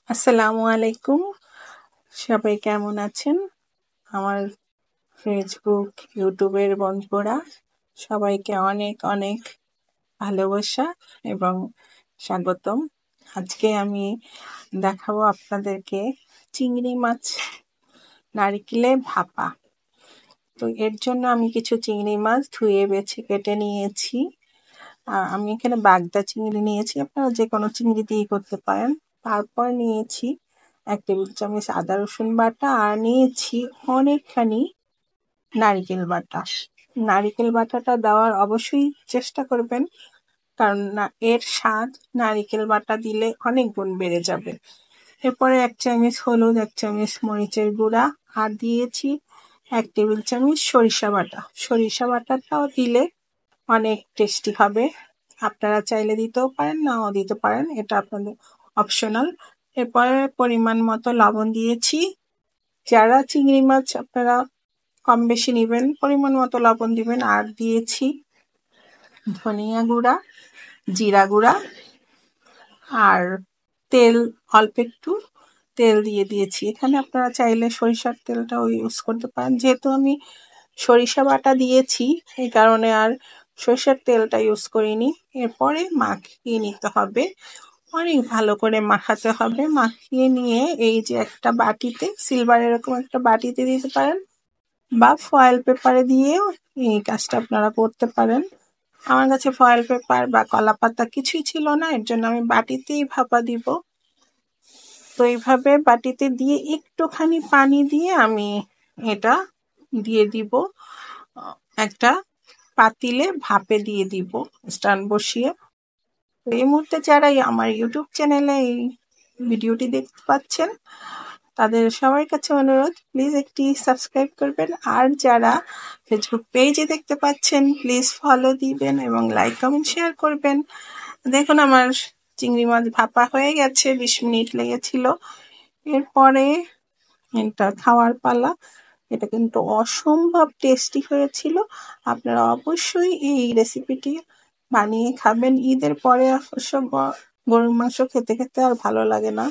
আসসালামু আলাইকুম। সবাই কেমন আছেন? আমার ফেসবুক, ইউটিউবের বন্ধুরা সবাইকে অনেক অনেক ভালোবাসা এবং স্বাগতম। আজকে আমি দেখাবো আপনাদেরকে চিংড়ি মাছ নারিকেলে ভাপা। তো এর জন্য আমি কিছু চিংড়ি মাছ ধুয়ে বেছে কেটে নিয়েছি। আমি এখানে বাগদা চিংড়ি নিয়েছি, আপনারা যে কোনো চিংড়ি দিয়েই করতে পারেন। তারপর নিয়েছি 1 টেবিল চামচ আদা রসুন বাটা আর নিয়েছি অনেকখানি নারিকেল বাটা। নারিকেল বাটাটা দেওয়ার অবশ্যই চেষ্টা করবেন, কারণ এর স্বাদ নারিকেল বাটা দিলে অনেক গুণ বেড়ে যাবে। এরপরে 1 চামচ হলুদ, 1 চামচ মরিচের গুঁড়া আর দিয়েছি 1 টেবিল চামচ সরিষা বাটা। সরিষা বাটাটাও দিলে অনেক টেস্টি হবে। আপনারা চাইলে দিতেও পারেন, নাও দিতে পারেন, এটা আপনাদের অপশনাল। এরপরে পরিমাণ মতো লবণ দিয়েছি। যারা চিংড়ি মাছ আপনারা কম বেশি নেবেন, পরিমাণ মতো লবণ দিবেন। আর দিয়েছি ধনিয়া গুঁড়া, জিরা গুঁড়া আর তেল, অল্প একটু তেল দিয়ে দিয়েছি। এখানে আপনারা চাইলে সরিষার তেলটাও ইউজ করতে পারেন। যেহেতু আমি সরিষা বাটা দিয়েছি এই কারণে আর সরিষার তেলটা ইউজ করিনি। এরপরে মাখিয়ে নিতে হবে, অনেক ভালো করে মাখাতে হবে। মাখিয়ে নিয়ে এই যে একটা বাটিতে, সিলভার এরকম একটা বাটিতে দিতে পারেন বা ফয়েল পেপারে দিয়েও এই কাজটা আপনারা করতে পারেন। আমার কাছে ফয়েল পেপার বা কলা পাতা কিছুই ছিল না, এর জন্য আমি বাটিতেই ভাপা দিব। তো এইভাবে বাটিতে দিয়ে একটুখানি পানি দিয়ে আমি এটা দিয়ে দিব একটা পাতিলে, ভাপে দিয়ে দিব স্ট্যান্ড বসিয়ে। এই মুহূর্তে যারা আমার ইউটিউব চ্যানেলে এই ভিডিওটি দেখতে পাচ্ছেন তাদের সবার কাছে অনুরোধ, প্লিজ একটি সাবস্ক্রাইব করবেন। আর যারা ফেসবুক পেজে দেখতে পাচ্ছেন প্লিজ ফলো দিবেন এবং লাইক কমেন্ট শেয়ার করবেন। দেখুন আমার চিংড়ি মাছ ভাপা হয়ে গেছে, 20 মিনিট লেগেছিল। এরপরে এটা খাওয়ার পালা। এটা কিন্তু অসম্ভব টেস্টি হয়েছিল। আপনারা অবশ্যই এই রেসিপিটি বানিয়ে খাবেন। ঈদের পরে অবশ্য গরুর মাংস খেতে খেতে আর ভালো লাগে না।